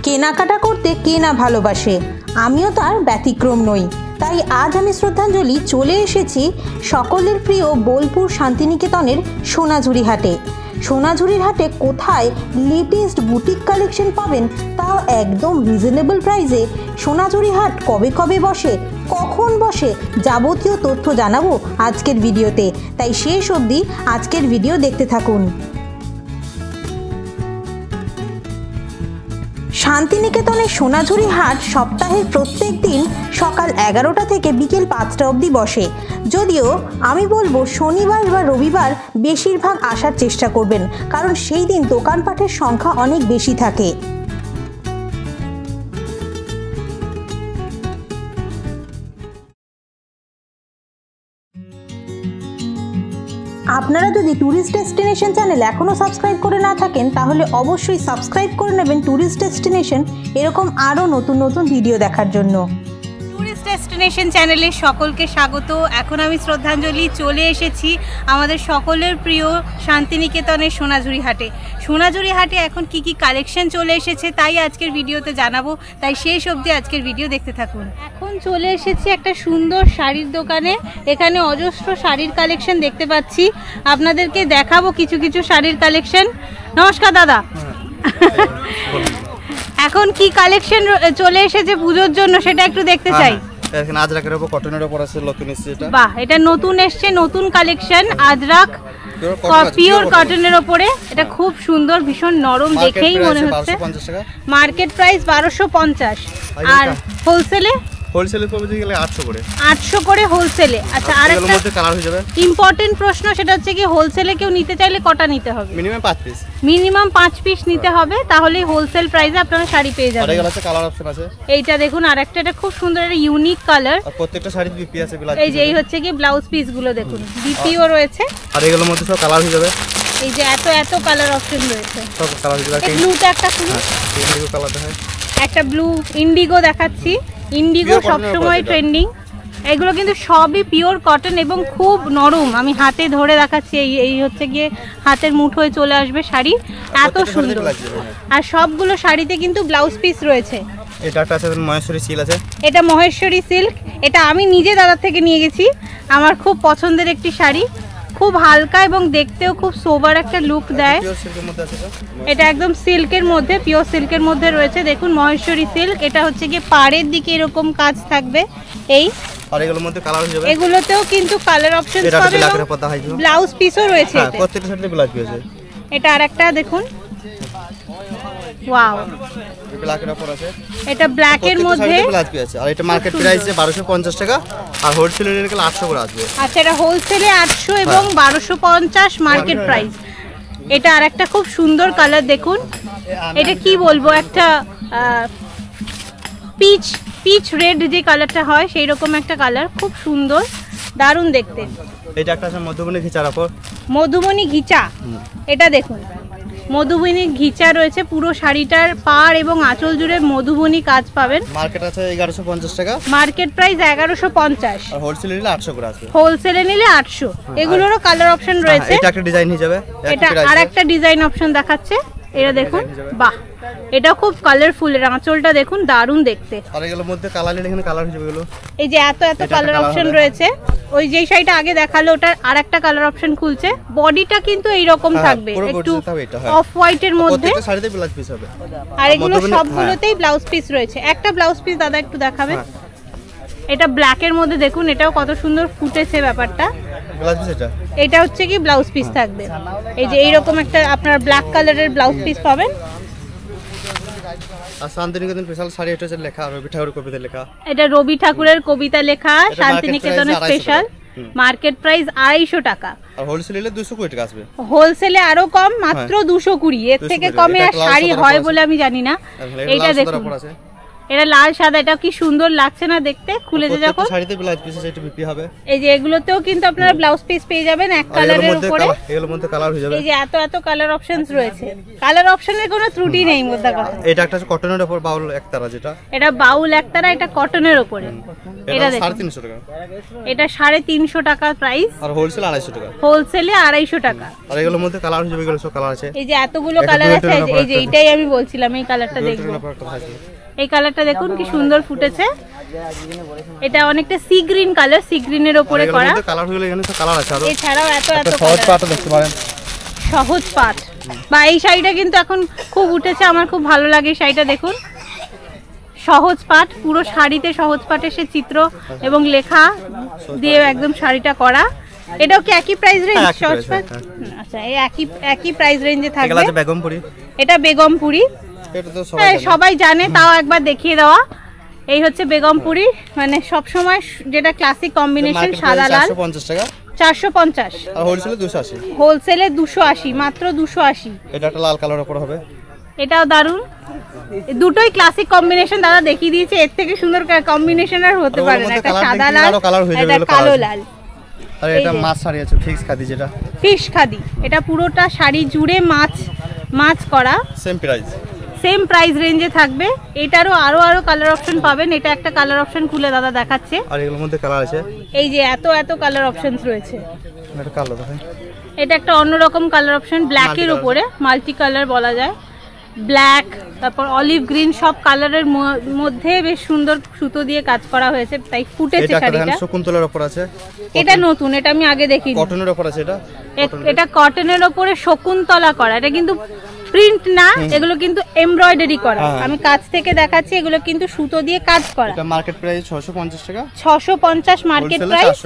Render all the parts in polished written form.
কেনাকাটা করতে কে না ভালোবাসে, আমিও তার ব্যতিক্রম নই। তাই আজ আমি শ্রদ্ধাঞ্জলি চলে এসেছি সকলের প্রিয় বোলপুর শান্তিনিকেতনের সোনাঝুরি হাটে। সোনাঝুরির হাটে কোথায় লেটেস্ট বুটিক কালেকশন পাবেন, তাও একদম রিজনেবল প্রাইসে। সোনাঝুরি হাট কবে কবে বসে, কখন বসে, যাবতীয় তথ্য জানাবো আজকের ভিডিওতে, তাই শেষ অবধি আজকের ভিডিও দেখতে থাকুন। শান্তিনিকেতনের সোনাঝুরি হাট সপ্তাহের প্রত্যেক দিন সকাল 11টা থেকে বিকেল 5টা অবধি বসে। যদিও আমি বলবো শনিবার বা রবিবার বেশিরভাগ আসার চেষ্টা করবেন, কারণ সেই দিন দোকানপাটের সংখ্যা অনেক বেশি থাকে। আপনারা যদি ট্যুরিস্ট ডেস্টিনেশন চ্যানেল এখনও সাবস্ক্রাইব করে না থাকেন, তাহলে অবশ্যই সাবস্ক্রাইব করে নেবেন ট্যুরিস্ট ডেস্টিনেশন, এরকম আরও নতুন নতুন ভিডিও দেখার জন্য। ট্যুরিস্ট ডেস্টিনেশন চ্যানেলে সকলকে স্বাগত। এখন আমি শ্রদ্ধাঞ্জলি চলে এসেছি আমাদের সকলের প্রিয় শান্তিনিকেতনের সোনাঝুরি হাটে। সোনাঝুরি হাটে এখন কি কি কালেকশন চলে এসেছে তাই আজকের ভিডিওতে জানাবো, তাই শেষ অবধি আজকের ভিডিও দেখতে থাকুন। এখন চলে এসেছি একটা সুন্দর শাড়ির দোকানে। এখানে অজস্র শাড়ির কালেকশন দেখতে পাচ্ছি, আপনাদেরকে দেখাবো কিছু কিছু শাড়ির কালেকশন। নমস্কার দাদা, এখন কি কালেকশন চলে এসেছে পুজোর জন্য সেটা একটু দেখতে চাই। এখানে আজরাকের উপর কটনের উপর আছে, নতুন এসেছে এটা। বাহ, এটা নতুন এসেছে, নতুন কালেকশন আজরাক পিওর কটনের উপরে। এটা খুব সুন্দর, ভীষণ নরম, দেখেই মনে হচ্ছে। মার্কেট প্রাইস 1250 আর হোলসেলে পড়বে গেলে 800 করে। 800 করে হোলসেলে। আচ্ছা, আরেকটা কালার হয়ে যাবে ইম্পর্টেন্ট প্রশ্ন, সেটা হচ্ছে কি হোলসেলে কেউ নিতে চাইলে কটা নিতে হবে? Minimum 5 piece. মিনিমাম 5 পিস নিতে হবে, তাহলেই হোলসেল প্রাইসে আপনারা শাড়ি পেয়ে যাবেন। আরেকটা আছে কালার অপশন আছে। এইটা দেখুন, আরেকটা, এটা খুব সুন্দর, একটা ইউনিক কালার। আর প্রত্যেকটা শাড়ি বিপি আছে ব্লাউজ। এই যে এই হচ্ছে কি ব্লাউজ পিস গুলো দেখুন, বিপিও রয়েছে। আর এগুলোর মধ্যে সব কালার হয়ে যাবে। এই যে এত কালার অপশন রয়েছে, সব কালার হয়ে যাবে। এই ব্লুটা একটা খুব ইন্ডিগো কালার দেখায়, একটা ব্লু ইন্ডিগো দেখাচ্ছি। ইন্ডিগো সবসময় ট্রেন্ডিং। এগুলো কিন্তু সবই পিওর কটন এবং খুব নরম। আমি হাতে ধরে দেখাচ্ছি, এই হচ্ছে গিয়ে হাতের মুঠোয় চলে আসবে শাড়ি, এত সুন্দর। আর সবগুলো শাড়িতে কিন্তু ব্লাউজ পিস রয়েছে। এটা আছে মহেশ্বরী সিল্ক আছে। এটা মহেশ্বরী সিল্ক, এটা আমি নিজে দাদার থেকে নিয়ে গেছি। আমার খুব পছন্দের একটি শাড়ি, খুব হালকা এবং দেখতেও খুব সোবার একটা লুক দেয়। এটা একদম সিল্কের মধ্যে, পিওর সিল্কের মধ্যে রয়েছে। দেখুন মহেশ্বরী সিল্ক, এটা হচ্ছে গিয়ে পাড়ের দিকে এরকম কাজ থাকবে। এই আর এগুলোর মধ্যে কালার হয়ে যাবে। এগুলোতেও কিন্তু কালার অপশন পাবেন, ব্লাউজ পিসও রয়েছে। হ্যাঁ, প্রত্যেকটা শাড়িতে ব্লাউজ পিস আছে। এটা আরেকটা দেখুন, ওয়াও, ব্ল্যাকের উপর আছে। এটা ব্ল্যাকের মধ্যে ব্লাউজ পিস আছে। আর এটা মার্কেট প্রাইস 1250 টাকা, আর হোলসেলে নিলে 800 করে আসবে। আচ্ছা, এটা হোলসেলে 800 এবং 1250 মার্কেট প্রাইস। এটা আরেকটা খুব সুন্দর কালার দেখুন, এটা কি বলবো, একটা পিচ রেড যে কালারটা হয় সেই রকম একটা কালার, খুব সুন্দর, দারুণ দেখতে। এটা একটা আছে মধুবনী ঘিচার উপর। মধুবনী ঘিচা, এটা দেখুন মধুবনী ঘিচা রয়েছে। পুরো শাড়িটার পাড় এবং আঁচল জুড়ে মধুবনী কাজ পাবেন। মার্কেট আছে 1150 টাকা, মার্কেট প্রাইস 1150, আর হোলসেলে নিলে 800 করে আসবে। হোলসেলে নিলে 800। এগুলোরও কালার অপশন রয়েছে। এটা একটা ডিজাইন হয়ে যাবে। এটা আরেকটা ডিজাইন অপশন দেখাচ্ছে, এটা দেখুন, বাহ, এটা খুব কালারফুল। এর আঁচলটা দেখুন, দারুণ দেখতে। আর এগুলোর মধ্যে কালার নিলে এখানে কালার হয়ে যাবে এগুলো। এই যে এত কালার অপশন রয়েছে। ওই যেই শাড়িটা আগে দেখালো ওটার আরেকটা কালার অপশন খুলছে। বডিটা কিন্তু এইরকম থাকবে, একটু অফ হোয়াইটের মধ্যে। প্রত্যেকটা শাড়িতে ব্লাউজ পিস হবে। আর এগুলো সবগুলোতেই ব্লাউজ পিস রয়েছে। একটা ব্লাউজ পিস দাদা একটু দেখাবেন। এটা ব্ল্যাকের মধ্যে দেখুন, এটাও কত সুন্দর ফুটেছে ব্যাপারটা। ব্লাউজ পিস এটা হচ্ছে কি ব্লাউজ পিস থাকবে। এই যে এইরকম একটা আপনার ব্ল্যাক কালারের ব্লাউজ পিস পাবেন। আর শান্তিনিকেতন স্পেশাল শাড়ি, এটা হচ্ছে লেখা রবি ঠাকুরের কবিতা লেখা। এটা রবি ঠাকুরের কবিতা লেখা, শান্তিনিকেতনের স্পেশাল। মার্কেট প্রাইস 250 টাকা, আর হোলসেলে নিলে 220 টাকা আসবে। হোলসেলে আরো কম, মাত্র 220। এর থেকে কমে আর শাড়ি হয় বলে আমি জানি না। এইটা দেখুন, এটা লাল সাদা, এটা কি সুন্দর লাগছে না দেখতে খুলেছে যখন। শাড়িতে ব্লাউজ পিস এটা বিক্রি হবে। এই যে এগুলোতেও কিন্তু আপনারা ব্লাউজ পিস পেয়ে যাবেন এক কালারের উপরে। এগুলোর মধ্যে কালার হয়ে যাবে। এই যে এত এত কালার অপশনস রয়েছে, কালার অপশনের কোনো ত্রুটি নেই মোদ্দা কথা। এটা একটা কটনের উপর বাউল একতারা, যেটা এটা বাউল একতারা, এটা কটনের উপরে। এটা দেখুন 350 টাকা। এটা 350 টাকা প্রাইস, আর হোলসেল 250 টাকা। হোলসেলে 250 টাকা। আর এগুলোর মধ্যে কালার হয়ে যাবে, এগুলো সব কালার আছে। এই যে এতগুলো কালার আছে, এই যে এইটাই আমি বলছিলাম, এই কালারটা দেখবো। এই কালারটা দেখুন কি সুন্দর ফুটেছে। এটা অনেকটা সি গ্রিন কালার, সি গ্রিনের উপরে করা। কালার হলো এখানে তো কালার আছে। আর এছাড়াও এত এত সহজ পাটও দেখতে পারেন, সহজ পাট। বা এই শাড়িটা কিন্তু এখন খুব উঠেছে, আমার খুব ভালো লাগে শাড়িটা। দেখুন সহজ পাট, পুরো শাড়িতে সহজ পাটের সে চিত্র এবং লেখা দিয়ে একদম শাড়িটা করা। এটাও কি একই প্রাইস রেঞ্জ? সহজ পাট, আচ্ছা এই একই প্রাইস রেঞ্জে থাকবে। এটা বেগমপুরি। এটা বেগমপুরি, এটা তো সবাই জানে, তাও একবার দেখিয়ে দেওয়া। এই হচ্ছে বেগমপুরি, মানে সব সময় যেটা ক্লাসিক কম্বিনেশন সাদা লাল। 450 টাকা। 450 আর হোলসেলে 280। হোলসেলে 280, মাত্র 280। এটা একটা লাল কালার উপর হবে। এটাও দারুন, দুটোই ক্লাসিক কম্বিনেশন দাদা দেখিয়ে দিয়েছে। এর থেকে সুন্দর কম্বিনেশন আর হতে পারে না। একটা সাদা লাল, একটা কালো লাল। আর এটা মাছ শাড়ি আছে, ফিক্স খাদি, যেটা ফিশ খাদি। এটা পুরোটা শাড়ি জুড়ে মাছ করা, সেম প্রাইস রেঞ্জে থাকবে। এটারও আরো কালার অপশন পাবেন। এটা একটা কালার অপশন খুলে দাদা দেখাচ্ছে। আর এগুলোর মধ্যে কালার আছে, এই যে এত কালার অপশনস রয়েছে। এটা কালো দেখেন, এটা একটা অন্যরকম কালার অপশন, ব্ল্যাকের উপরে মাল্টি কালার বলা যায়। ব্ল্যাক, তারপর অলিভ গ্রিন, সব কালারের মধ্যে বেশ সুন্দর সুতো দিয়ে কাজ করা হয়েছে, তাই ফুটেছে শাড়িটা। শকুন্তলার উপর আছে। এটা নতুন, এটা আমি আগে দেখিনি। কটনের উপর আছে। এটা কটনের উপরে শকুন্তলা করা। এটা কিন্তু প্রিন্ট না, এগুলো কিন্তু এমব্রয়ডারি করা। আমি কাছ থেকে দেখাচ্ছি, এগুলো কিন্তু সুতো দিয়ে কাজ করা। এটা মার্কেট প্রাইস 650 টাকা। 650 মার্কেট প্রাইস,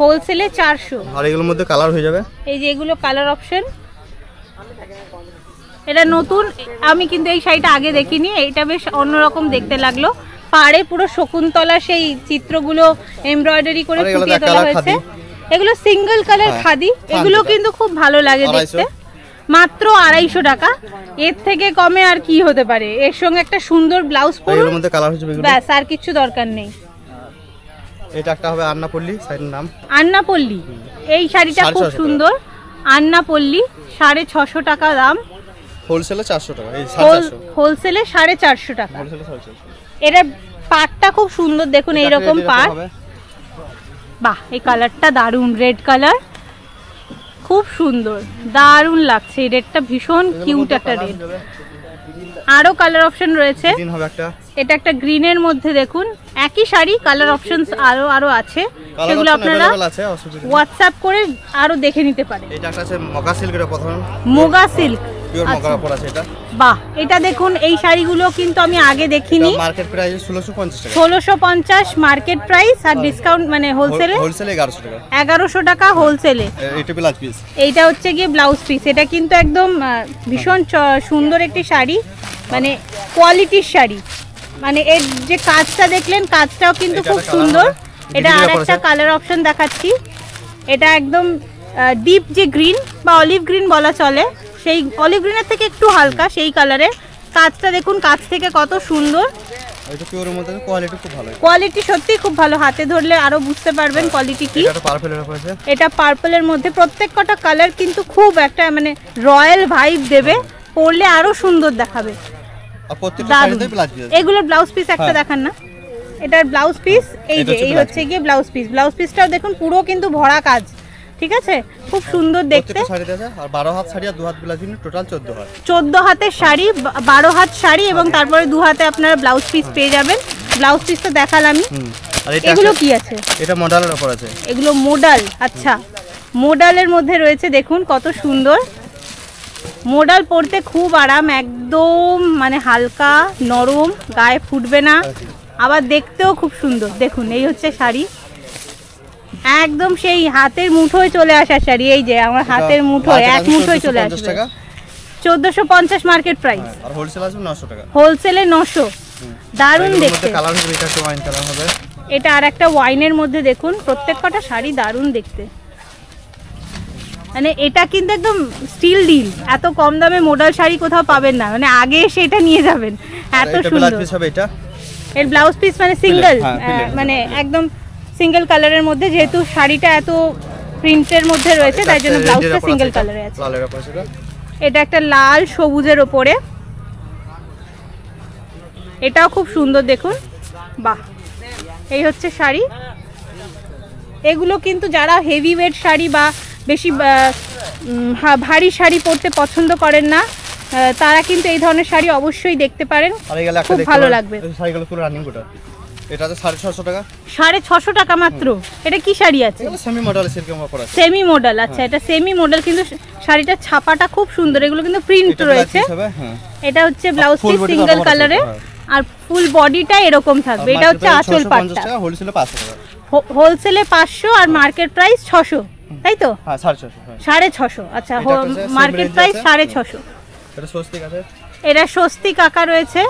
হোলসেলে 400। আর এগুলোর মধ্যে কালার হয়ে যাবে। এই যে এগুলো কালার অপশন, এটা নতুন। আমি কিন্তু এই শাড়িটা আগে দেখিনি, এটা বেশ অন্যরকম দেখতে লাগলো। পাড়ে পুরো শকুন্তলা সেই চিত্রগুলো এমব্রয়ডারি করে ফুটিয়ে তোলা হয়েছে। এগুলো সিঙ্গেল কালার খাদি, এগুলো কিন্তু খুব ভালো লাগে দেখতে। মাত্র 250 টাকা, এর থেকে কমে আর কি হতে পারে। এর সঙ্গে একটা সুন্দর ব্লাউজ পরুন, এর মধ্যে কালার হয়ে যাবে, ব্যাস আর কিছু দরকার নেই। এটা একটা হবে আন্নাপল্লী, শাড়ির নাম আন্নাপল্লী। এই শাড়িটা খুব সুন্দর, আন্নাপল্লী, 650 টাকা দাম। হোলসেলে 400 টাকা। এই 450, হোলসেলে 450 টাকা। হোলসেলে 450। এর পাটটা খুব সুন্দর, দেখুন এইরকম পাট। বাহ, এই কালারটা দারুন, রেড কালার, খুব সুন্দর, দারুন লাগছে। এই রেডটা ভীষণ কিউট একটা রেড। আরো কালার অপশন রয়েছে। এটা একটা গ্রিনের মধ্যে, দেখুন একই শাড়ি, কালার অপশনস আরো আছে, সেগুলো আপনারা হোয়াটসঅ্যাপ করে আরো দেখে নিতে পারেন। এটা একটা আছে মগা সিল্কের প্রথম, মগা সিল্ক, পিওর মগা উপর আছে এটা। বাহ, এটা দেখুন, এই শাড়িগুলো কিন্তু আমি আগে দেখিনি। মার্কেট প্রাইস 1650 টাকা। 1650 মার্কেট প্রাইস, আর ডিসকাউন্ট মানে হোলসেলে 1100 টাকা। 1100 টাকা হোলসেলে। এটা ব্লাউজ পিস, এইটা হচ্ছে গিয়ে ব্লাউজ পিস। এটা কিন্তু একদম ভীষণ সুন্দর একটি শাড়ি, মানে কোয়ালিটির শাড়ি। মানে এর যে কাজটা দেখলেন, কাজটাও কিন্তু খুব সুন্দর। এটা আর একটা কালার অপশন দেখাচ্ছি। এটা একদম ডিপ যে গ্রিন বা অলিভ গ্রিন বলা চলে, সেই অলিভ গ্রিনের থেকে একটু হালকা সেই কালারের। কাজটা দেখুন কাছ থেকে কত সুন্দর। এটা পিওরের মধ্যে কোয়ালিটি খুব ভালো। কোয়ালিটি সত্যি খুব ভালো, হাতে ধরলে আরো বুঝতে পারবেন কোয়ালিটি কি। এটা পার্পলের উপর আছে। এটা পার্পলের মধ্যে, প্রত্যেকটা কালার কিন্তু খুব একটা মানে রয়্যাল ভাইব দেবে, পরলে আরো সুন্দর দেখাবে। আর প্রত্যেকটা শাড়িতে ব্লাউজ পিস। এগুলো ব্লাউজ পিস একটা দেখান না। এটার ব্লাউজ পিস এই যে, এই হচ্ছে গিয়ে ব্লাউজ পিস। ব্লাউজ পিসটাও দেখুন পুরো কিন্তু ভরা কাজ, ঠিক আছে, খুব সুন্দর দেখতে। শাড়িতে আছে আর 12 হাত শাড়ি আর 2 হাত ব্লাউজ নিয়ে টোটাল 14 হাত। 14 হাতের শাড়ি, 12 হাত শাড়ি এবং তারপরে 2 হাতে আপনারা ব্লাউজ পিস পেয়ে যাবেন। ব্লাউজ পিস তো দেখালামই। আর এগুলো কি আছে? এটা মডেলের উপর আছে। এগুলো মডেল, আচ্ছা মডেলের মধ্যে রয়েছে, দেখুন কত সুন্দর। মডেল পরতে খুব আরাম, একদম মানে হালকা নরম, গায়ে ফুটবে না, আবার দেখতেও খুব সুন্দর। দেখুন এই হচ্ছে শাড়ি, একদম সেই হাতের মুঠোয় চলে আসা শাড়ি। এই যে আমার হাতের মুঠোয়, এক মুঠোয় চলে আসবে। 1450 মার্কেট প্রাইস, আর হোলসেল আছে 900 টাকা। হোলসেলে 900। দারুণ দেখতে। কালার হবে, এটা একটা ওয়াইন কালার হবে। এটা আর একটা ওয়াইনের মধ্যে, দেখুন প্রত্যেকটা শাড়ি দারুণ দেখতে। মানে এটা কিন্তু একদম স্টিল ডিল, এত কম দামে মডেল শাড়ি কোথাও পাবেন না, মানে আগে এসে এটা নিয়ে যাবেন, এত সুন্দর। এটা এর ব্লাউজ পিস মানে সিঙ্গেল, হ্যাঁ, মানে একদম সিঙ্গেল কালারের মধ্যে, যেহেতু শাড়িটা এত প্রিন্টের মধ্যে রয়েছে তাই জন্য ব্লাউজটা সিঙ্গেল কালারে আছে। লালের উপর সেটা, এটা একটা লাল সবুজের ওপরে, এটাও খুব সুন্দর দেখুন। বাহ, এই হচ্ছে শাড়ি। এগুলো কিন্তু যারা হেভি ওয়েট শাড়ি বা বেশি ভারী শাড়ি পরতে পছন্দ করেন না, তারা কিন্তু এই ধরনের শাড়ি অবশ্যই দেখতে পারেন, খুব ভালো লাগবে। শাড়িগুলো পুরো রানিং কোটা, এটা তো 650 টাকা। 650 টাকা মাত্র। এটা কি শাড়ি আছে? সেমি মডেল সিল্কের উপর আছে। সেমি মডেল, আচ্ছা এটা সেমি মডেল, কিন্তু শাড়িটা ছাপাটা খুব সুন্দর। এগুলো কিন্তু প্রিন্ট রয়েছে। এটা হচ্ছে ব্লাউজ পিস সিঙ্গেল কালারে, আর ফুল বডিটা এরকম থাকবে। এটা হচ্ছে আঁচল পাটটা। হোলসেলে 500 টাকা, হোলসেলে 500 আর মার্কেট প্রাইস 600, তাই তো? হ্যাঁ 650, 650। আচ্ছা, মার্কেট প্রাইস 650। এটা স্বস্তিক আছে, এটা স্বস্তিক আঁকা রয়েছে।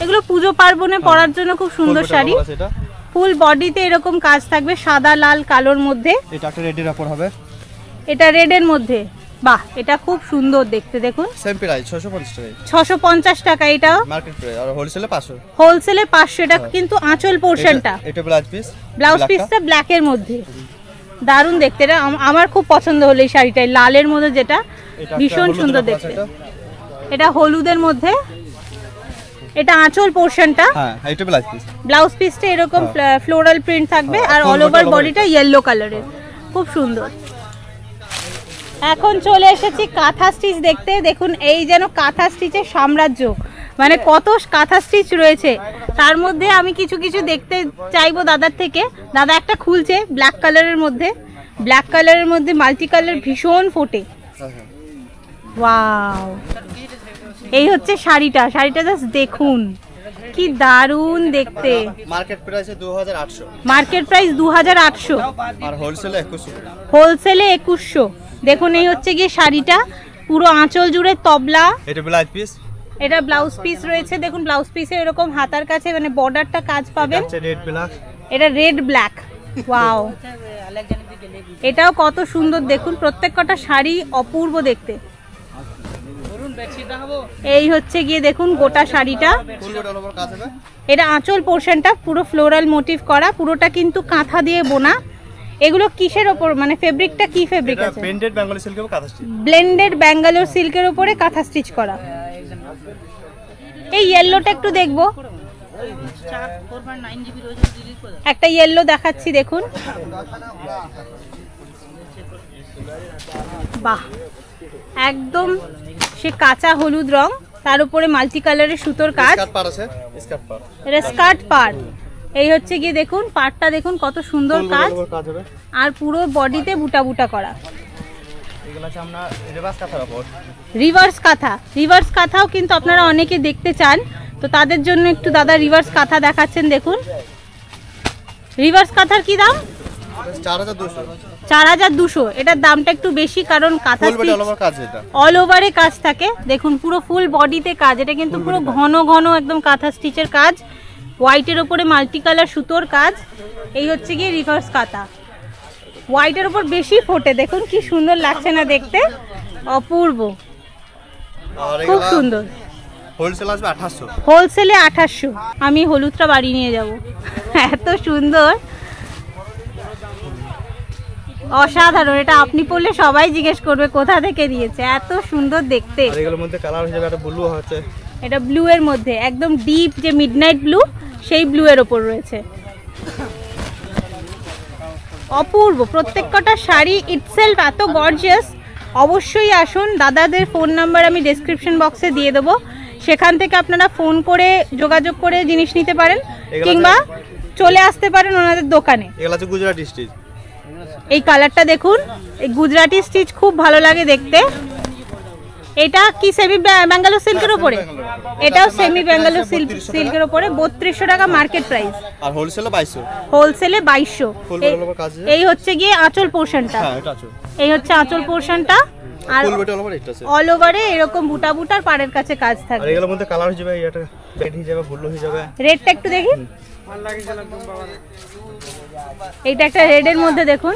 এগুলো পুজো পার্বণে পরার জন্য খুব সুন্দর শাড়ি। ফুল বডিতে এরকম কাজ থাকবে, সাদা লাল কালোর মধ্যে। এটা একটা রেডের উপর হবে, এটা রেডের মধ্যে। বাহ, এটা খুব সুন্দর দেখতে, দেখুন। সেম প্রাইস 650 টাকা। 650 টাকা এটা মার্কেট প্রাইস, আর হোলসেলে 500। হোলসেলে 500। এটা কিন্তু আঁচল পোরশনটা, এটা ব্লাউজ পিস। ব্লাউজ পিসটা ব্ল্যাক এর মধ্যে, দারুণ দেখতে। এটা আমার খুব পছন্দ হলো এই শাড়িটা, লালের মধ্যে, যেটা ভীষণ সুন্দর দেখতে। এটা হলুদের মধ্যে, এটা আঁচল পোরশনটা। হ্যাঁ, এটা ব্লাউজ পিস। ব্লাউজ পিসটা এরকম ফ্লোরাল প্রিন্ট থাকবে, আর অল ওভার বডিটা ইয়েলো কালারের, খুব সুন্দর। এখন চলে এসেছি কাঁথা স্টিচ দেখতে। দেখুন, এই যেন কাঁথা স্টিচের সাম্রাজ্য, মানে কত কাঁথা স্টিচ রয়েছে। তার মধ্যে আমি কিছু কিছু দেখতে চাইবো দাদার থেকে। দাদা একটা খুলছে ব্ল্যাক কালারের মধ্যে, ব্ল্যাক কালারের মধ্যে মাল্টি কালার ভীষণ ফোটে। ওয়াও, এই হচ্ছে শাড়িটা। শাড়িটা জাস্ট দেখুন, কি দারুণ দেখতে। Market price 2800। মার্কেট প্রাইস 2800, আর হোলসেলে 2100। হোলসেলে 2100। দেখুন, এই হচ্ছে গিয়ে শাড়িটা, পুরো আঁচল জুড়ে তবলা। এটা ব্লাউজ পিস। এটা ব্লাউজ পিস রয়েছে। দেখুন, ব্লাউজ পিসে এরকম হাতার কাছে মানে বর্ডারটা কাজ পাবেন। এটা রেড ব্ল্যাক। এটা রেড ব্ল্যাক। ওয়াও, এটাও কত সুন্দর দেখুন। প্রত্যেকটা শাড়ি অপূর্ব দেখতে। এই হচ্ছে গিয়ে দেখুন গোটা শাড়িটা। এটা আঁচল পোরশনটা পুরো ফ্লোরাল মোটিভ করা, পুরোটা কিন্তু কাঁথা দিয়ে বোনা। এগুলো কিসের ওপর, মানে ফেব্রিকটা কি ফেব্রিক আছে? ব্লেন্ডেড বেঙ্গলি সিল্কের উপর কাঁথা স্টিচ। ব্লেন্ডেড ব্যাঙ্গালোর সিল্কের উপরে কাঁথা স্টিচ করা। এই ইয়েলোটা একটু দেখবো, একটা ইয়েলো দেখাচ্ছি, দেখুন। বাহ, একদম সে কাঁচা হলুদ রং, তার উপরে মাল্টি কালারের সুতোর কাজ। এটা স্কার্ট পার্ট। এই হচ্ছে গিয়ে দেখুন পার্টটা, দেখুন কত সুন্দর কাজ, আর পুরো বডিতে বুটা বুটা করা। রিভার্স কাঁথা। রিভার্স কাঁথাও কিন্তু আপনারা অনেকে দেখতে চান, তো তাদের জন্য একটু দাদা রিভার্স কাঁথা দেখাচ্ছেন। দেখুন, রিভার্স কাঁথার কি দাম? 4200। এটার দামটা একটু বেশি, কারণ কাঁথা অল ওভারে কাজ থাকে। দেখুন, পুরো ফুল বডিতে কাজ। এটা কিন্তু পুরো ঘন ঘন একদম কাঁথা স্টিচের কাজ, হোয়াইটের ওপরে মাল্টি কালার সুতোর কাজ। এই হচ্ছে গিয়ে রিভার্স কাঁথা। হোয়াইটের ওপর বেশি ফোটে, দেখুন কি সুন্দর লাগছে না দেখতে, অপূর্ব, খুব সুন্দর। হোলসেলে 2800। আমি হলুদটা বাড়ি নিয়ে যাব, এত সুন্দর, অসাধারণ। এটা আপনি পরলে সবাই জিজ্ঞেস করবে কোথা থেকে দিয়েছে, এত সুন্দর দেখতে। এটা ব্লু এর মধ্যে, একদম ডিপ যে মিডনাইট ব্লু, সেই ব্লু এর ওপর রয়েছে। অপূর্ব প্রত্যেকটা শাড়ি ইটসেলফ এত গর্জিয়াস। অবশ্যই আসুন, দাদাদের ফোন নাম্বার আমি ডেসক্রিপশন বক্সে দিয়ে দেবো, সেখান থেকে আপনারা ফোন করে যোগাযোগ করে জিনিস নিতে পারেন, কিংবা চলে আসতে পারেন ওনাদের দোকানে। গুজরাটি স্টিচ। এই কালারটা দেখুন, এই গুজরাটি স্টিচ খুব ভালো লাগে দেখতে। এটা কি সেমি ব্যাঙ্গালোর সিল্কের উপরে? এটাও সেমি ব্যাঙ্গালোর সিল্কের উপরে। 3200 টাকা মার্কেট প্রাইস, আর হোলসেলে 2200। হোলসেলে 2200। এই হচ্ছে গিয়ে আঁচল পোরশনটা। এই হচ্ছে আঁচল পোরশনটা, আর অল ওভারে এরকম বুটা বুটার পাড়ের কাছে কাজ থাকবে। আর এগুলোর মধ্যে কালার হয়ে যাবে, এটা রেড হয়ে যাবে, ব্লু হয়ে যাবে। রেডটা একটু দেখি, এইটা একটা রেডের মধ্যে, দেখুন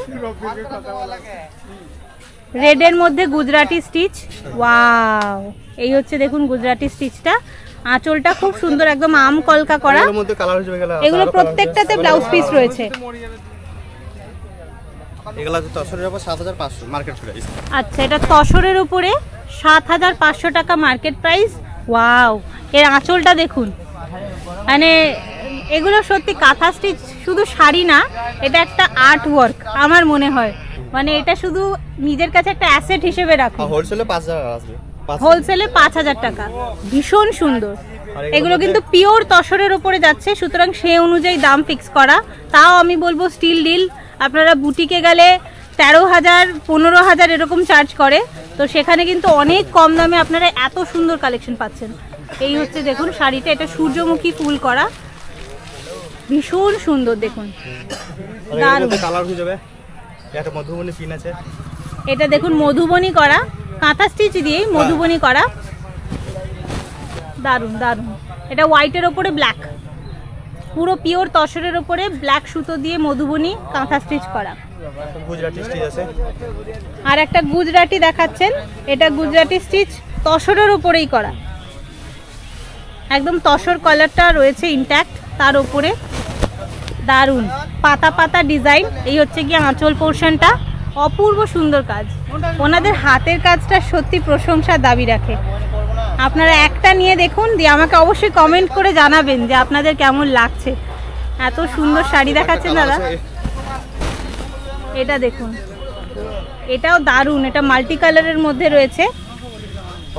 রেডের মধ্যে গুজরাটি স্টিচ। ওয়াও, এই হচ্ছে দেখুন গুজরাটি স্টিচটা, আঁচলটা খুব সুন্দর, একদম আম কলকা করা। এর মধ্যে কালার হয়ে গেল, এগুলো প্রত্যেকটাতে ব্লাউজ পিস রয়েছে। এগুলা তো তসরের উপর 7500 মার্কেট প্রাইস। আচ্ছা, এটা তসরের উপরে 7500 টাকা মার্কেট প্রাইস। ওয়াও, এর আঁচলটা দেখুন, মানে এগুলো সত্যি কাঁথা স্টিচ শুধু শাড়ি না, এটা একটা আর্ট ওয়ার্ক আমার মনে হয়। মানে এটা শুধু নিজের কাছে একটা অ্যাসেট হিসেবে রাখো। হোলসেলে 5000 আসবে, হোলসেলে 5000 টাকা, ভীষণ সুন্দর। এগুলো কিন্তু পিওর তসরের উপরে যাচ্ছে, সুতরাং সেই অনুযায়ী দাম ফিক্স করা। তাও আমি বলবো স্টিল ডিল। আপনারা বুটিকে গেলে 13000 15000 এরকম চার্জ করে, তো সেখানে কিন্তু অনেক কম দামে আপনারা এত সুন্দর কালেকশন পাচ্ছেন। এই হচ্ছে দেখুন শাড়িটা, এটা সূর্যমুখী ফুল করা, ভীষণ সুন্দর দেখুন, দারুণ কালার হয়ে যাবে। এটা মধুবনী পিন আছে, এটা দেখুন মধুবনী করা, কাঁথা স্টিচ দিয়েই মধুবনী করা, দারুণ দারুণ। এটা হোয়াইটের ওপরে ব্ল্যাক, পুরো পিওর তসরের ওপরে ব্ল্যাক সুতো দিয়ে মধুবনী কাঁথা স্টিচ করা। গুজরাটি স্টিচ আছে, আর একটা গুজরাটি দেখাচ্ছেন, এটা গুজরাটি স্টিচ তসরের উপরেই করা, একদম তসর কলারটা রয়েছে ইনট্যাক্ট, তার উপরে দারুণ পাতা পাতা ডিজাইন। এই হচ্ছে গিয়ে আঁচল পোর্শনটা, অপূর্ব সুন্দর কাজ। ওনাদের হাতের কাজটা সত্যি প্রশংসার দাবি রাখে। আপনারা একটা নিয়ে দেখুন, দিয়ে আমাকে অবশ্যই কমেন্ট করে জানাবেন যে আপনাদের কেমন লাগছে। এত সুন্দর শাড়ি দেখাচ্ছেন দাদা। এটা দেখুন, এটাও দারুণ, এটা মাল্টি কালারের মধ্যে রয়েছে,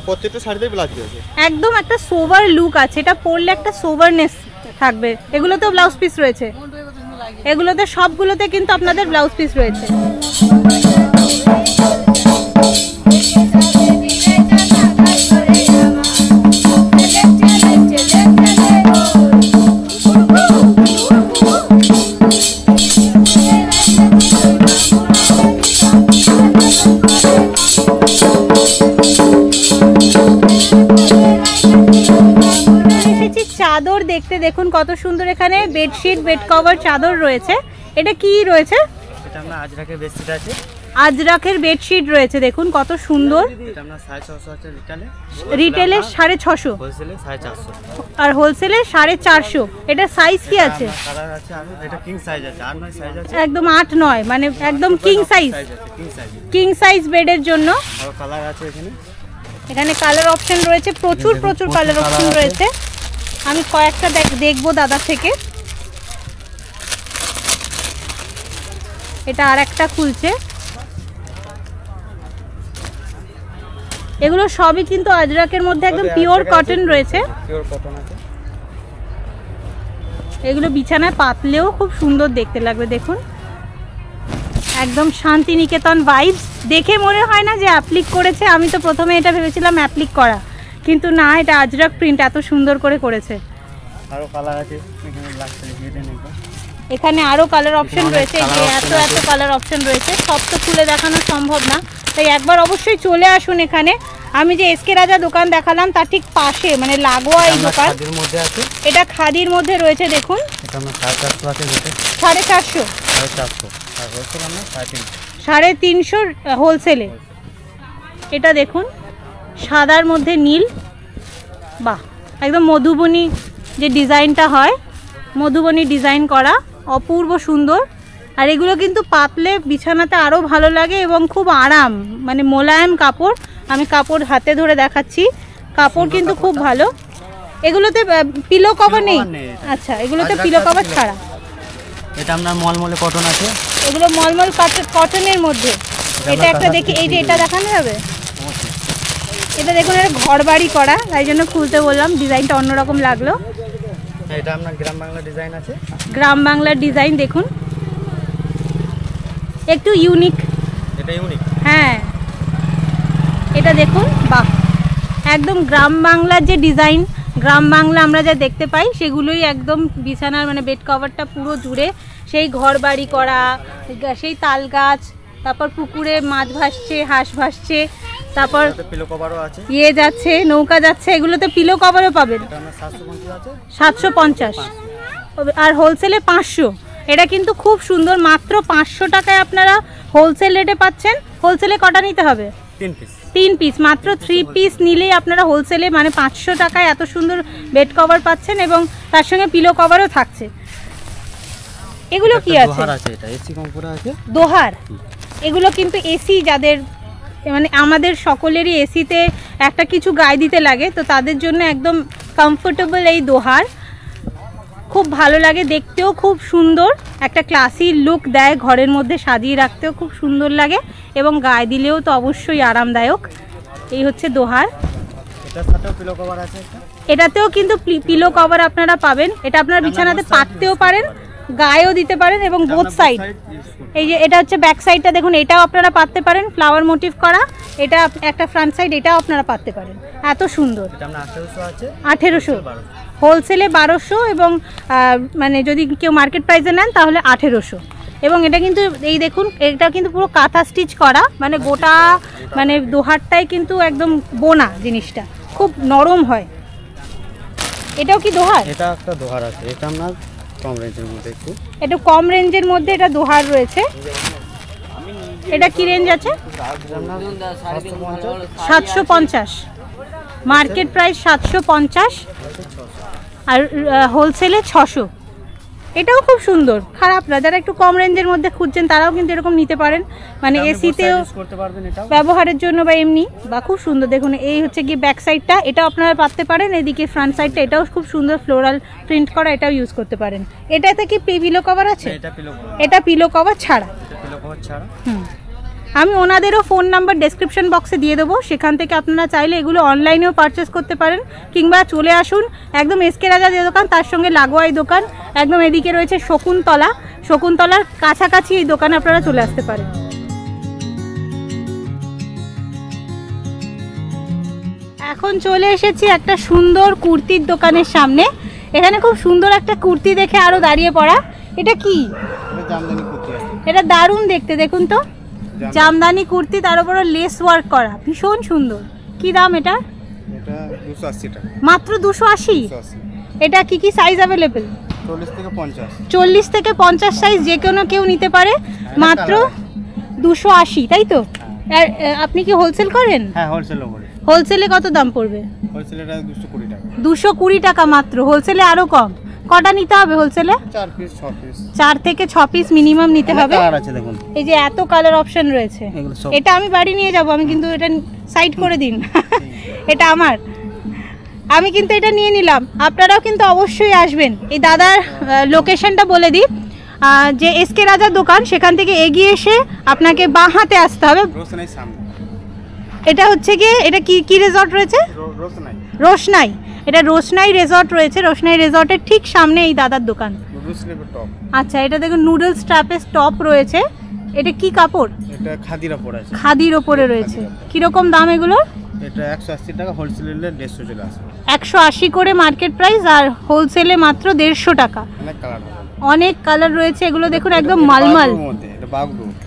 প্রত্যেকটা শাড়িতে ব্লাউজ আছে, একদম একটা সোভার লুক আছে। এটা পরলে একটা সোভারনেস থাকবে। এগুলোতেও ব্লাউজ পিস রয়েছে, এগুলোতে সবগুলোতে কিন্তু আপনাদের ব্লাউজ পিস রয়েছে। চাদর দেখতে দেখুন কত সুন্দর, এখানে বেডশিট বেড কভার চাদর রয়েছে। এটা কি রয়েছে? এটা আমরা আজরাকের বেডশিট আছে, আজরাকের বেডশিট রয়েছে, দেখুন কত সুন্দর। এটা আমরা 650 আছে রিটেলে, রিটেলে 650, হোলসেলে 450 আর হোলসেলে 450। এটা সাইজ কি আছে? কালার আছে, আর এটা কিং সাইজ আছে, 8-9 সাইজ আছে, একদম 8-9 মানে একদম কিং সাইজ, কিং সাইজ বেডের জন্য। আর কালার আছে এখানে, এখানে কালার অপশন রয়েছে, প্রচুর প্রচুর কালার অপশন রয়েছে। আমি কয়েকটা দেখবো দাদা থেকে। এটা আর একটা খুলছে, এগুলো সবই কিন্তু আজরাকের মধ্যে একদম পিওর কটন রয়েছে, পিওর কটন আছে। এগুলো বিছানায় পাতলেও খুব সুন্দর দেখতে লাগবে। দেখুন একদম শান্তিনিকেতন ভাইবস, দেখে মনে হয় না যে অ্যাপ্লিক করেছে। আমি তো প্রথমে এটা ভেবেছিলাম অ্যাপ্লিক করা, কিন্তু না, এটা আজরাক প্রিন্ট এত সুন্দর করে করেছে। আরো কালার আছে এখানে, ব্ল্যাক কালার নেই, এখানে আরো কালার অপশন রয়েছে, এই যে এত এত কালার অপশন রয়েছে, সব তো খুলে দেখানো সম্ভব না, তাই একবার অবশ্যই চলে আসুন এখানে। আমি যে এসকে রাজা দোকান দেখালাম তার ঠিক পাশে, মানে লাগোয়া এই দোকান। খাদির মধ্যে আছে, এটা খাদির মধ্যে রয়েছে, দেখুন এটা আমরা 450 আছে, রেটে 450, 450 আর হোলসেল আমরা 350, 350 হোলসেলে। এটা দেখুন সাদার মধ্যে নীল, বাহ, একদম মধুবনী যে ডিজাইনটা হয়, মধুবনী ডিজাইন করা, অপূর্ব সুন্দর। আর এগুলো কিন্তু পাতলে বিছানাতে আরও ভালো লাগে এবং খুব আরাম, মানে মোলায়েম কাপড়। আমি কাপড় হাতে ধরে দেখাচ্ছি, কাপড় কিন্তু খুব ভালো। এগুলোতে পিলো কভার নেই? আচ্ছা, এগুলোতে পিলো কভার ছাড়া। এটা আমরা মলমলে কটন আছে, এগুলো মলমল কটনের মধ্যে। এটা একটা দেখি, এই যে এটা দেখানো যাবে, এটা দেখুন, এটা ঘর বাড়ি করা, তাই জন্য খুলতে বললাম, ডিজাইনটা অন্যরকম লাগলো। এটা আপনার গ্রাম বাংলা ডিজাইন আছে, গ্রাম বাংলার ডিজাইন দেখুন, একটু ইউনিক। এটা ইউনিক, হ্যাঁ এটা দেখুন, বাহ, একদম গ্রাম বাংলার যে ডিজাইন, গ্রাম বাংলা আমরা যা দেখতে পাই সেগুলোই একদম বিছানার মানে বেড কভারটা পুরো জুড়ে সেই ঘর বাড়ি করা, সেই তাল গাছ, তারপর পুকুরে মাছ ভাসছে, হাঁস ভাসছে, তারপর পিলো কভারও আছে, ইয়ে যাচ্ছে, নৌকা যাচ্ছে, এগুলোতে পিলো কভারও পাবেন। 750 আর হোলসেলে 500। এটা কিন্তু খুব সুন্দর, মাত্র 500 টাকায় আপনারা হোলসেল রেটে পাচ্ছেন। হোলসেলে কটা নিতে হবে? 3 পিস। 3 পিস, মাত্র 3 পিস নিলেই আপনারা হোলসেলে মানে 500 টাকায় এত সুন্দর বেড কভার পাচ্ছেন এবং তার সঙ্গে পিলো কভারও থাকছে। এগুলো কি আছে? দোহার আছে, এটা এসি কম করে আছে। দোহার, এগুলো কিন্তু এসি যাদের মানে আমাদের সকলেরই এসিতে একটা কিছু গায়ে দিতে লাগে, তো তাদের জন্য একদম কমফোর্টেবল এই দোহার। খুব ভালো লাগে, দেখতেও খুব সুন্দর, একটা ক্লাসি লুক দেয়, ঘরের মধ্যে সাজিয়ে রাখতেও খুব সুন্দর লাগে এবং গায়ে দিলেও তো অবশ্যই আরামদায়ক। এই হচ্ছে দোহার। এটার সাথেও পিলো কভার আছে, এটাতেও কিন্তু পিলো কভার আপনারা পাবেন। এটা আপনারা বিছানাতে পাততেও পারেন, গায়েও দিতে পারেন এবং বোথ সাইড। এই যে এটা হচ্ছে ব্যাক সাইডটা দেখুন, এটাও আপনারা পাততে পারেন, ফ্লাওয়ার মোটিভ করা। এটা একটা ফ্রন্ট সাইড, এটাও আপনারা পাততে পারেন, এত সুন্দর। 1800, হোলসেলে 1200 এবং মানে যদি কেউ মার্কেট প্রাইসে নেন তাহলে 1800। এবং এটা কিন্তু এই দেখুন, এটা কিন্তু পুরো কাঁথা স্টিচ করা, মানে গোটা মানে দোহারটাই কিন্তু একদম বোনা, জিনিসটা খুব নরম হয়। এটাও কি দোহার? এটা একটা দোহার আছে, এটা আপনার কম রেঞ্জের মধ্যে, একটু কম রেঞ্জের মধ্যে এটা দোহার রয়েছে। এটা কি রেঞ্জ আছে? 750, মার্কেট প্রাইস 750 আর হোলসেলে 600। এটাও খুব সুন্দর, খারাপ না। যারা একটু কম রেঞ্জের মধ্যে খুঁজছেন তারাও কিন্তু এরকম নিতে পারেন, মানে এসিতেও ব্যবহারের জন্য বা এমনি, বা খুব সুন্দর। দেখুন এই হচ্ছে কি ব্যাক সাইডটা, এটাও আপনারা পাততে পারেন। এদিকে ফ্রন্ট সাইডটা, এটাও খুব সুন্দর ফ্লোরাল প্রিন্ট করা, এটাও ইউজ করতে পারেন। এটাতে কি পিলো কভার আছে? এটা পিলো কভার ছাড়া। আমি ওনাদেরও ফোন নাম্বার ডেসক্রিপশন বক্সে দিয়ে দেবো, সেখান থেকে আপনারা চাইলে এগুলো অনলাইনেও পারচেস করতে পারেন, কিংবা চলে আসুন একদম এসকে রাজা যে দোকান তার সঙ্গে লাগোয়াই দোকান, একদম এদিকে রয়েছে শকুন্তলা, শকুন্তলার কাছাকাছি এই দোকানে আপনারা চলে আসতে পারেন। এখন চলে এসেছি একটা সুন্দর কুর্তির দোকানের সামনে। এখানে খুব সুন্দর একটা কুর্তি দেখে আরও দাঁড়িয়ে পড়া। এটা কি? এটা দারুণ দেখতে, দেখুন তো, জামদানি কুর্তি, তার উপর লেস ওয়ার্ক করা, ভীষণ সুন্দর। কি দাম এটা? এটা 280 টাকা, মাত্র 280। এটা কি কি সাইজ अवेलेबल? 40 থেকে 50 সাইজ, যে কোনো কেউ নিতে পারে, মাত্র 280, তাই তো? আর আপনি কি হোলসেল করেন? হ্যাঁ, হোলসেলও করি। হোলসেলে কত দাম পড়বে? হোলসেলে 220 টাকা। 220 টাকা মাত্র, হোলসেলে আরো কম। কটা নিতে হবে হোলসেলে? 4 পিস 6 পিস, 4 থেকে 6 পিস মিনিমাম নিতে হবে। কালার আছে দেখুন, এই যে এত কালার অপশন রয়েছে। এটা আমি বাড়ি নিয়ে যাব, আমি কিন্তু এটা সাইড করে দিন। এটা আমার, আমি কিন্তু এটা নিয়ে নিলাম। আপনারাও কিন্তু অবশ্যই আসবেন। এই দাদার লোকেশনটা বলে দিই, যে এসকে রাজার দোকান, সেখান থেকে এগিয়ে এসে আপনাকে বাঁ হাতে আসতে হবে। এটা হচ্ছে গিয়ে, এটা কি কি রিসর্ট রয়েছে? রোশনাই। এটা রোশনাই রিসর্ট রয়েছে, রোশনাই রিসর্টের ঠিক সামনে এই দাদার দোকান। আচ্ছা, এটা দেখুন নুডলস ট্র্যাপের টপ রয়েছে। এটা কি কাপড়? এটা খাদির উপরে আছে, খাদির উপরে রয়েছে। কি রকম দাম এগুলো? এটা 180 টাকা, হোলসেলে 150 চলে আসে। 180 করে মার্কেট প্রাইস, আর হোলসেলে মাত্র 150 টাকা। অনেক কালার রয়েছে এগুলো দেখুন, একদম মালমাল।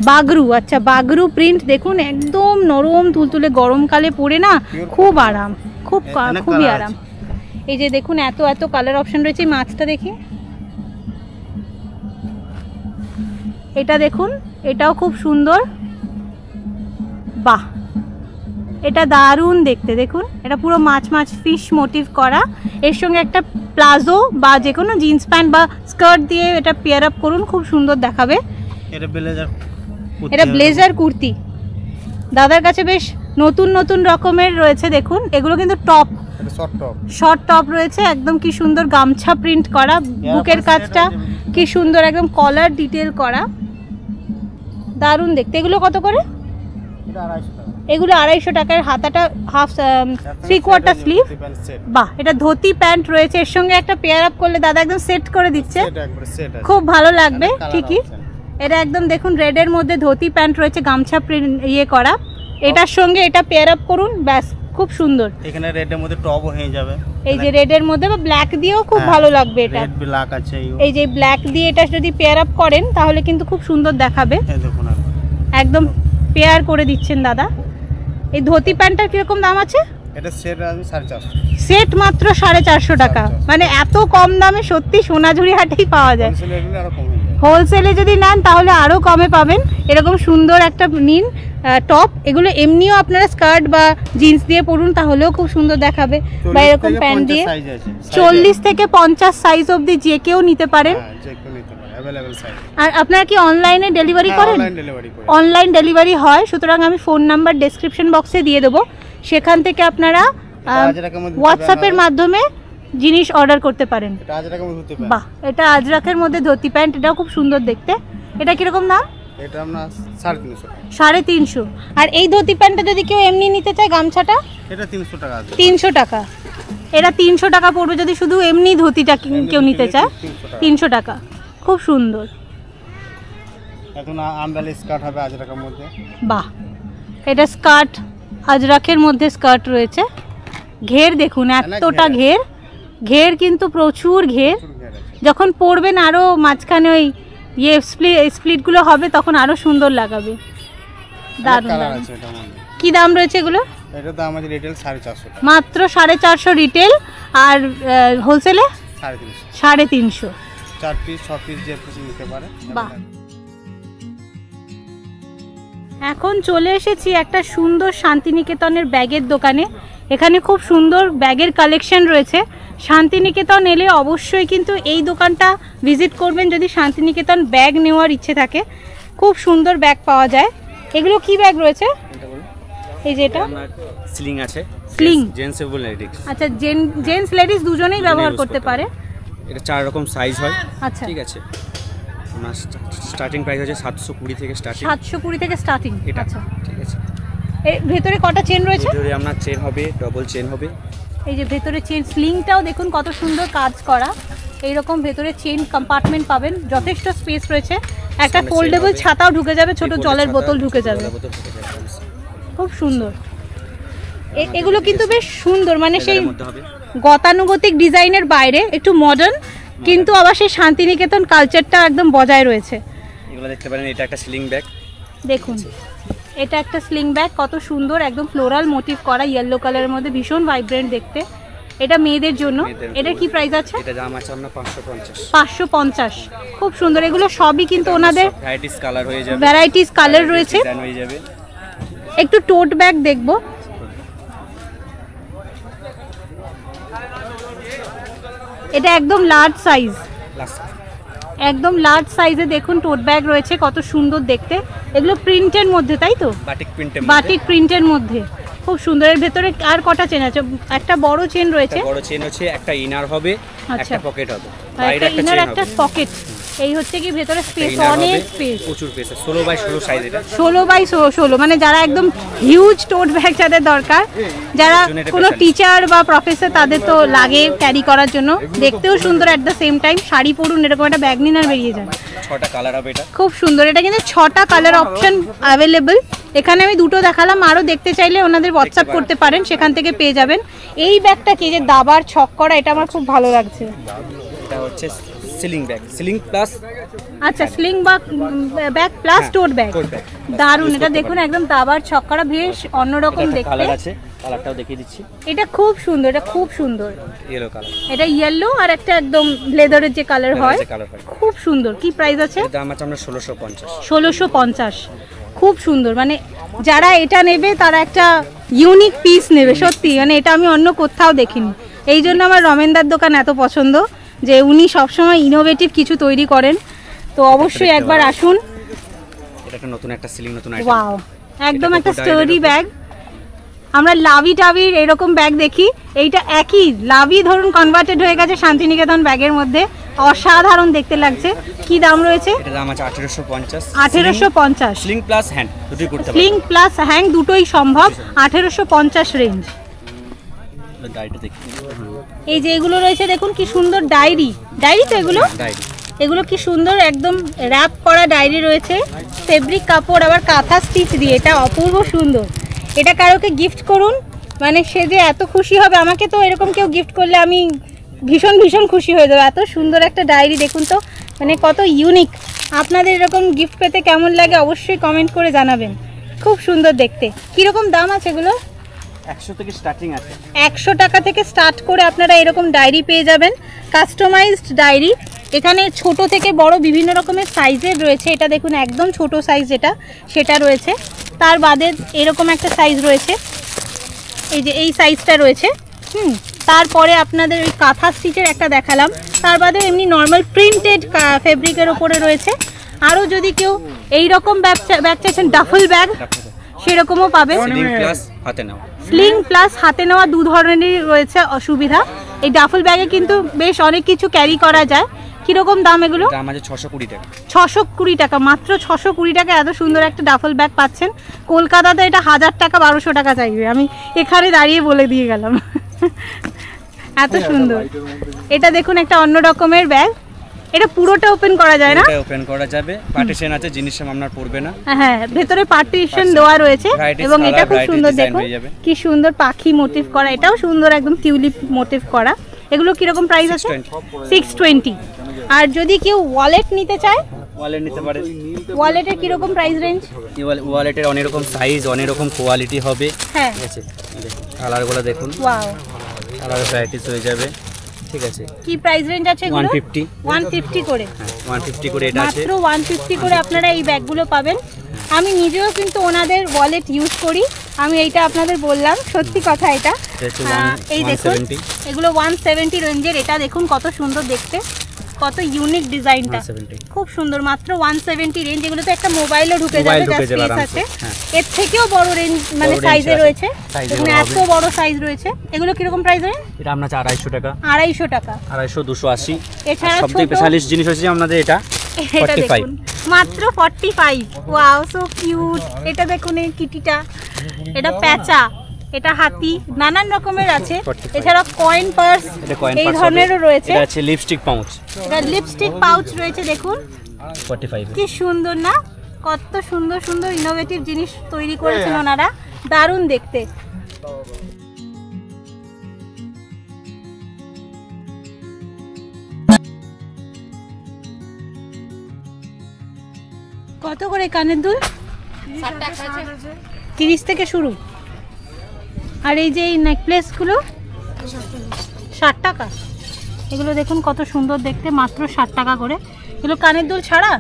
বাগরু, আচ্ছা বাগরু প্রিন্ট দেখুন, একদম নরম তুলতুলে, গরমকালে পরে না খুব আরাম, খুবই আরাম। এই যে দেখুন এত এত কালার অপশন রয়েছে। মাছটা দেখি, এটা দেখুন, এটাও খুব সুন্দর, বাহ, এটা দারুণ দেখতে। দেখুন এটা পুরো মাছ মাছ ফিশ মোটিভ করা, এর সঙ্গে একটা প্লাজো বা যে কোনো জিন্স প্যান্ট বা স্কার্ট দিয়ে এটা পেয়ার আপ করুন, খুব সুন্দর দেখাবে। এটা ব্লেজার কুর্তি, দাদার কাছে বেশ নতুন নতুন রকমের রয়েছে। দেখুন এগুলো কিন্তু টপ, শর্ট টপ রয়েছে, একদম কি সুন্দর গামছা প্রিন্ট করা, বুকের কাজটা কি সুন্দর, একদম কলার ডিটেল করা, দারুণ দেখতে। এগুলো কত করে? এগুলো 250 টাকার। হাতাটা হাফ 3/4 স্লিভ, বাহ। এটা ধুতি প্যান্ট রয়েছে, এর সঙ্গে একটা পেয়ার আপ করলে দাদা একদম সেট করে দিচ্ছে, খুব ভালো লাগবে। ঠিকই, এটা একদম দেখুন রেডের মধ্যে ধুতি প্যান্ট রয়েছে, গামছা প্রিন্ট ইয়ে করা, এটার সঙ্গে এটা পেয়ার আপ করুন, ব্যাস খুব সুন্দর। এখানে রেডের মধ্যে টপও হয়ে যাবে, এই যে রেডের মধ্যে বা ব্ল্যাক দিয়েও খুব ভালো লাগবে। এটা রেড ব্ল্যাক আছে, এই যে ব্ল্যাক দিয়ে এটা যদি পেয়ার আপ করেন তাহলে কিন্তু খুব সুন্দর দেখাবে। এই দেখুন একদম পেয়ার করে দিচ্ছেন দাদা। এই ধুতি প্যান্টটার কিরকম দাম আছে? এটা সেট আছে 450, সেট মাত্র 450 টাকা। মানে এত কম দামে সত্যি সোনাঝুরি হাটেই পাওয়া যায়। হোলসেলে নিলে আরো কম হয়ে যায়। হোলসেলে যদি নেন তাহলে আরও কমে পাবেন। এরকম সুন্দর একটা নিন টপ, এগুলো এমনিও আপনারা স্কার্ট বা জিন্স দিয়ে পরুন তাহলেও খুব সুন্দর দেখাবে, বা এরকম প্যান্ট দিয়ে 40 থেকে 50 সাইজ অবধি যে কেউ নিতে পারেন। আর আপনারা কি অনলাইনে ডেলিভারি করেন? অনলাইন ডেলিভারি হয়, সুতরাং আমি ফোন নাম্বার ডেসক্রিপশন বক্সে দিয়ে দেবো, সেখান থেকে আপনারা হোয়াটসঅ্যাপের মাধ্যমে জিনিস অর্ডার করতে পারেন। বাহ, এটা আজরাকের মধ্যে ধুতি প্যান্ট, এটাও খুব সুন্দর দেখতে। এটা কিরকম দাম? এটা আপনার 350 350। আর এই ধুতি প্যান্টটা যদি কেউ এমনি নিতে চায়, গামছাটা এটা 300 টাকা আছে। 300 টাকা, এটা 300 টাকা পড়বে যদি শুধু এমনি ধুতিটা কেউ নিতে চায়। 300 টাকা, খুব সুন্দর। এখন আমরালি স্কার্ট হবে আজরাকের মধ্যে। বাহ, এটা স্কার্ট, আজরাকের মধ্যে স্কার্ট রয়েছে। ঘের দেখুন, এতটা ঘের, ঘের কিন্তু প্রচুর ঘের। যখন পরবেন আরও মাঝখানে ওই স্প্লিটগুলো হবে তখন আরও সুন্দর লাগাবে। দারুণ। কি দাম রয়েছে এগুলো? এটার দাম আছে রিটেল 450 টাকা, মাত্র 450 রিটেল, আর হোলসেলে 350। 350। 4 পিস 6 পিস যে পিস নিতে পারে। বাহ, এখন চলে এসেছি একটা সুন্দর শান্তিনিকেতনের ব্যাগের দোকানে। এখানে খুব সুন্দর ব্যাগের কালেকশন রয়েছে। শান্তিনিকেতন এলে অবশ্যই কিন্তু এই দোকানটা ভিজিট করবেন যদি শান্তিনিকেতন ব্যাগ নেওয়ার ইচ্ছে থাকে। খুব সুন্দর ব্যাগ পাওয়া যায়। এগুলো কি ব্যাগ রয়েছে? এই যেটা স্লিং আছে, স্লিং জেন্টস এবং লেডিস। আচ্ছা, জেন্টস লেডিস দুজনেই ব্যবহার করতে পারে। এটা 4 রকম সাইজ হয়। আচ্ছা, ঠিক আছে। আমার স্টার্টিং প্রাইস আছে 720 থেকে স্টার্টিং। 720 থেকে স্টার্টিং। আচ্ছা, ঠিক আছে। এর ভেতরে কটা চেন রয়েছে? ভেতরে আপনার চেন হবে, ডবল চেন হবে। এই যে ভেতরে চেন, স্লিংটাও দেখুন কত সুন্দর কাজ করা। এইরকম ভেতরে চেন কম্পার্টমেন্ট পাবেন, যথেষ্ট স্পেস রয়েছে। একটা ফোল্ডেবল ছাতাও ঢুকে যাবে, ছোট জলের বোতল ঢুকে যাবে। খুব সুন্দর। এগুলো কিন্তু বেশ সুন্দর, মানে সেই গতানুগতিক ডিজাইনের বাইরে একটু মডার্ন, কিন্তু আবার সেই শান্তিনিকেতন কালচারটা একদম বজায় রয়েছে। এগুলো দেখতে পারেন, এটা একটা স্লিং ব্যাগ। দেখুন, এটা একটা স্লিং ব্যাগ, কত সুন্দর, একদম ফ্লোরাল মোটিভ করা, ইয়েলো কালারের মধ্যে, ভীষণ ভাইব্রেন্ট দেখতে। এটা মেয়েদের জন্য। এটা কি প্রাইস আছে? এটা দাম আছে আপনার 550। 550, খুব সুন্দর। এগুলো সবই কিন্তু ওনাদের ভ্যারাইটিস কালার হয়ে যাবে, ভ্যারাইটিস কালার রয়েছে। ডিজাইন হয়ে যাবে। একটু টোট ব্যাগ দেখবো। এটা একদম লার্জ সাইজ, একদম লার্জ সাইজে দেখুন টোট ব্যাগ রয়েছে, কত সুন্দর দেখতে। এগুলো প্রিন্টের মধ্যে, তাই তো? বাটিক প্রিন্টের মধ্যে, খুব সুন্দর। এর ভেতরে আর কটা চেন আছে? একটা বড় চেন রয়েছে, বড় চেন হচ্ছে, একটা ইনার হবে, একটা পকেট হবে, একটা ইনার, একটা পকেট। এই হচ্ছে কি ভেতরে স্পেস, অনেক স্পেস, প্রচুর স্পেস। 16x16 size. এটা 16x16, মানে যারা একদম হিউজ টোট ব্যাগ যাদের দরকার, যারা কোনো টিচার বা প্রফেসর, তাদের তো লাগে ক্যারি করার জন্য। দেখতেও সুন্দর, at the same time sari পরুন, এরকম একটা ব্যাগ নিন আর বেরিয়ে যান। 6টা কালার হবে এটা, খুব সুন্দর। এটা কিন্তু 6টা কালার অপশন অ্যাভেলেবল। এখানে আমি দুটো দেখালাম, আরও দেখতে চাইলে ওনাদের হোয়াটসঅ্যাপ করতে পারেন, সেখান থেকে পেয়ে যাবেন। এই ব্যাগটা কি যে দাবার ছক করা, এটা আমার খুব ভালো লাগছে। এটা হচ্ছে স্লিং ব্যাগ, স্লিং প্লাস। আচ্ছা, স্লিং ব্যাগ প্লাস টোট ব্যাগ, দারুন। এটা দেখুন একদম দাবার ছক করা, বেশ অন্যরকম দেখতে। কালার আছে, কালারটাও দেখিয়ে দিচ্ছি। এটা খুব সুন্দর, এটা খুব সুন্দর, ইয়েলো কালার। এটা ইয়েলো, আর একটা একদম লেদারের যে কালার হয়, খুব সুন্দর। কি প্রাইস আছে? দাম আছে আমরা 1650। 1650, খুব সুন্দর। মানে যারা এটা নেবে তারা একটা ইউনিক পিস নেবে, সত্যি। মানে এটা আমি অন্য কোথাও দেখিনি। এই জন্য আমার রমেনদার দোকান এত পছন্দ, যে উনি সবসময় ইনোভেটিভ কিছু তৈরি করেন। তো অবশ্যই একবার আসুন। এটা একটা নতুন একটা স্লিং, নতুন আইটেম। ওয়াও, একদম একটা স্টাডি ব্যাগ। আমরা লাভি টাভির এরকম ব্যাগ দেখি, এইটা একই লাভি ধরুন কনভার্টেড হয়ে গেছে শান্তিনিকেতন ব্যাগের মধ্যে, অসাধারণ দেখতে লাগছে। কি দাম রয়েছে? এটা দাম আছে 1850। 1850, স্লিং প্লাস হ্যান্ড দুটোই করতে পারবেন। স্লিং প্লাস হ্যাং দুটোই সম্ভব। 1850 রেঞ্জ। ডায়েরিটা দেখি, এই যে এগুলো রয়েছে দেখুন, কি সুন্দর ডায়েরি। ডায়েরি তো এগুলো? ডায়েরি। এগুলো কি সুন্দর, একদম র্যাপ করা ডায়েরি রয়েছে, ফেব্রিক কাপড়, আবার কাঁথা স্টিচ দিয়ে। এটা অপূর্ব সুন্দর। এটা কারোকে গিফট করুন, মানে সে যে এত খুশি হবে। আমাকে তো এরকম কেউ গিফট করলে আমি ভীষণ ভীষণ খুশি হয়ে যাবো। এত সুন্দর একটা ডায়েরি দেখুন তো, মানে কত ইউনিক। আপনাদের এরকম গিফট পেতে কেমন লাগে অবশ্যই কমেন্ট করে জানাবেন। খুব সুন্দর দেখতে। কীরকম দাম আছে এগুলো? 100 থেকে স্টার্টিং আছে। 100 টাকা থেকে স্টার্ট করে আপনারা এরকম ডায়েরি পেয়ে যাবেন, কাস্টমাইজড ডায়েরি। এখানে ছোট থেকে বড় বিভিন্ন রকমের সাইজের রয়েছে। এটা দেখুন একদম ছোট সাইজ যেটা সেটা রয়েছে। তার বাদে এরকম একটা সাইজ রয়েছে, এই যে এই সাইজটা রয়েছে। তারপরে আপনাদের ওই কাঁথা স্টিচের একটা দেখালাম। তার বাদে এমনি নর্মাল প্রিন্টেড ফেব্রিকের ওপরে রয়েছে। আরও যদি কেউ এই রকম ব্যাগ চাইছেন, ডাফল ব্যাগ, সেরকমও পাবেন। স্লিং প্লাস হাতে নেওয়া দু ধরনেরই রয়েছে অসুবিধা। এই ডাফল ব্যাগে কিন্তু বেশ অনেক কিছু ক্যারি করা যায়। কিরকম দাম এগুলো? দাম আছে 620 টাকা। 620 টাকা, মাত্র 620 টাকা এত সুন্দর একটা ডাফল ব্যাগ পাচ্ছেন। কলকাতাতে এটা 1000 টাকা 1200 টাকা চাইবে, আমি এখানে দাঁড়িয়ে বলে দিয়ে গেলাম। এত সুন্দর। এটা দেখুন একটা অন্য রকমের ব্যাগ, এটা পুরোটা ওপেন করা যায় না? এটা ওপেন করা যাবে, পার্টিশন আছে, জিনিস আপনার পড়বে না। হ্যাঁ, ভেতরে পার্টিশন দেওয়া রয়েছে এবং এটা খুব সুন্দর। দেখুন কি সুন্দর পাখি মোটিভ করা, এটাও সুন্দর একদম টিউলিপ মোটিভ করা। এগুলো কিরকম প্রাইস আছে? 620। আর যদি কেউ ওয়ালেট নিতে চায়, ওয়ালেট নিতে পারে। ওয়ালেটের কিরকম প্রাইস রেঞ্জ? ওয়ালেটের অনেক রকম সাইজ, অনেক রকম কোয়ালিটি হবে। হ্যাঁ, ঠিক আছে, কালারগুলো দেখুন, ওয়াও, কালার ভ্যারাইটিস হয়ে যাবে। ঠিক আছে, কি প্রাইস রেঞ্জ আছে এগুলো? 150 করে। 150 করে এটা আছে, মাত্র 150 করে আপনারা এই ব্যাগগুলো পাবেন। আমি নিজেও কিন্তু ওনাদের ওয়ালেট ইউজ করি, আমি এইটা আপনাদের বললাম, সত্যি কথা এটা। এই দেখুন এগুলো 170 রেঞ্জের। এটা দেখুন কত সুন্দর দেখতে, কত ইউনিক ডিজাইনটা, খুব সুন্দর। মাত্র 170 রেঞ্জ। এগুলো তো একটা মোবাইলও ঢুকে যাবে, যা স্পেস আছে। এর থেকেও বড় রেঞ্জ মানে সাইজে রয়েছে, এখানে এত বড় সাইজ রয়েছে। এগুলো কিরকম প্রাইস রেঞ্জ? এটা আপনার 250 টাকা। 250 টাকা, 250, 280। এছাড়া সবথেকে স্পেশালিশ জিনিস হচ্ছে আমাদের এটা 45, মাত্র 45। Wow, so cute. এটা দেখুন এই কিটিটা, এটা প্যাঁচা, এটা হাতি, নানান রকমের আছে। এছাড়া কয়েন পার্স এই ধরনেরও রয়েছে। এটা আছে লিপস্টিক পাউচ, এটা লিপস্টিক পাউচ রয়েছে। দেখুন 45। কি সুন্দর না, কত সুন্দর সুন্দর ইনোভেটিভ জিনিস তৈরি করেছেন ওনারা, দারুণ দেখতে। কত করে কানের দুল? 30 থেকে শুরু। আর এই যে এই নেকলেসগুলো 60 টাকা। এগুলো দেখুন কত সুন্দর দেখতে, মাত্র 60 টাকা করে। এগুলো কানের দুল ছাড়া?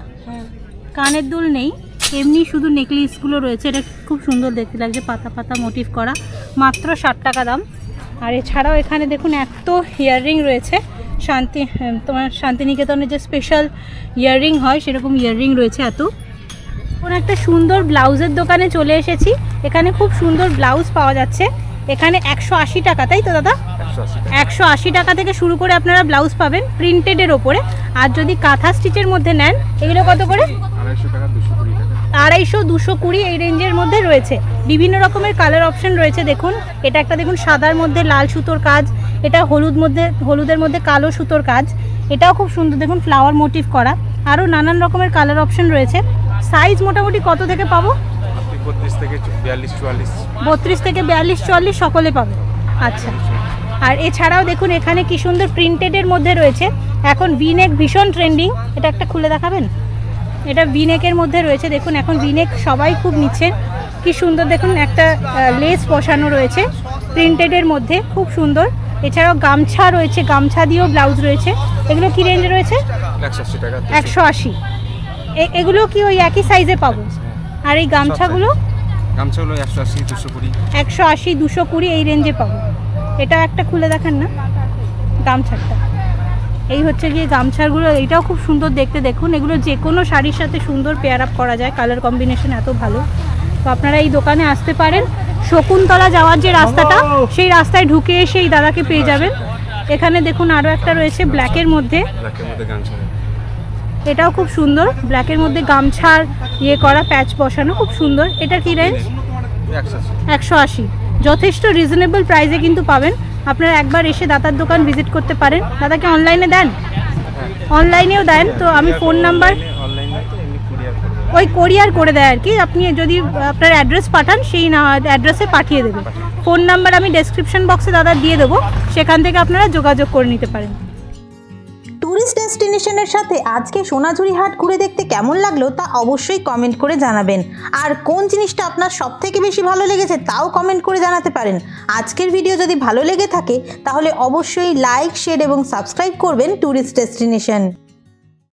কানের দুল নেই, এমনি শুধু নেকলেসগুলো রয়েছে। এটা খুব সুন্দর দেখতে লাগছে, পাতা পাতা মোটিভ করা, মাত্র 60 টাকা দাম। আর এছাড়াও এখানে দেখুন এত ইয়াররিং রয়েছে, তোমার শান্তিনিকেতনের যে স্পেশাল ইয়াররিং হয় সেরকম ইয়াররিং রয়েছে এত। কোন একটা সুন্দর ব্লাউজের দোকানে চলে এসেছি, এখানে খুব সুন্দর ব্লাউজ পাওয়া যাচ্ছে। এখানে 180 টাকা, তাই তো দাদা? 180 টাকা থেকে শুরু করে আপনারা ব্লাউজ পাবেন প্রিন্টেডের ওপরে। আর যদি কাঁথা স্টিচের মধ্যে নেন, এগুলো কত করে? 250, 220 এই রেঞ্জের মধ্যে রয়েছে। বিভিন্ন রকমের কালার অপশন রয়েছে। দেখুন এটা একটা দেখুন সাদার মধ্যে লাল সুতোর কাজ, এটা হলুদের মধ্যে কালো সুতোর কাজ, এটাও খুব সুন্দর দেখুন ফ্লাওয়ার মোটিভ করা। আরও নানান রকমের কালার অপশন রয়েছে। সাইজ মোটামুটি কত থেকে পাবো? 32 থেকে 42, 44। 32 থেকে 42, 44 সকলে পাবে। আচ্ছা, আর এছাড়াও দেখুন এখানে কি সুন্দর প্রিন্টেডের মধ্যে রয়েছে। এখন ভিনেক ভীষণ ট্রেন্ডিং, এটা একটা খুলে দেখাবেন? এটা ভিনেকের মধ্যে রয়েছে। দেখুন এখন ভিনেক সবাই খুব নিচ্ছেন, কি সুন্দর দেখুন, একটা লেস বসানো রয়েছে প্রিন্টেডের মধ্যে, খুব সুন্দর। এছাড়াও গামছা রয়েছে, গামছা দিয়েও ব্লাউজ রয়েছে। এগুলো কি রেঞ্জে রয়েছে? 180 টাকা। 180। এগুলো কি ওই একই সাইজে পাবো? আর এই গামছাগুলো? গামছাগুলো 180, 220। 180, 220 এই রেঞ্জে পাবো। এটা একটা খুলে দেখান না গামছাটা। এই হচ্ছে গিয়ে গামছাগুলো, এটাও খুব সুন্দর দেখতে। দেখুন এগুলো যে কোনো শাড়ির সাথে সুন্দর পেয়ার আপ করা যায়, কালার কম্বিনেশন এত ভালো। তো আপনারা এই দোকানে আসতে পারেন। শকুন্তলা যাওয়ার যে রাস্তাটা, সেই রাস্তায় ঢুকে এসে এই দাদাকে পেয়ে যাবেন। এখানে দেখুন আরও একটা রয়েছে ব্ল্যাকের মধ্যে, এটাও খুব সুন্দর, ব্ল্যাকের মধ্যে গামছার ইয়ে করা, প্যাচ বসানো, খুব সুন্দর। এটার কি রেঞ্জ? 180। যথেষ্ট রিজনেবল প্রাইসে কিন্তু পাবেন। আপনারা একবার এসে দাদার দোকান ভিজিট করতে পারেন। দাদাকে অনলাইনে দেন? অনলাইনেও দেন। তো আমি ফোন নাম্বার, ওই কোরিয়ার করে দেয় আর কি, আপনি যদি আপনার অ্যাড্রেস পাঠান সেই অ্যাড্রেসে পাঠিয়ে দেবে। ফোন নাম্বার আমি ডেসক্রিপশন বক্সে দাদা দিয়ে দেবো, সেখান থেকে আপনারা যোগাযোগ করে নিতে পারেন। ট্যুরিস্ট ডেস্টিনেশনের সাথে আজকে সোনাঝুরি হাট ঘুরে দেখতে কেমন লাগলো তা অবশ্যই কমেন্ট করে জানাবেন। আর কোন জিনিসটা আপনার সবথেকে বেশি ভালো লেগেছে তাও কমেন্ট করে জানাতে পারেন। আজকের ভিডিও যদি ভালো লেগে থাকে তাহলে অবশ্যই লাইক, শেয়ার এবং সাবস্ক্রাইব করবেন ট্যুরিস্ট ডেস্টিনেশন।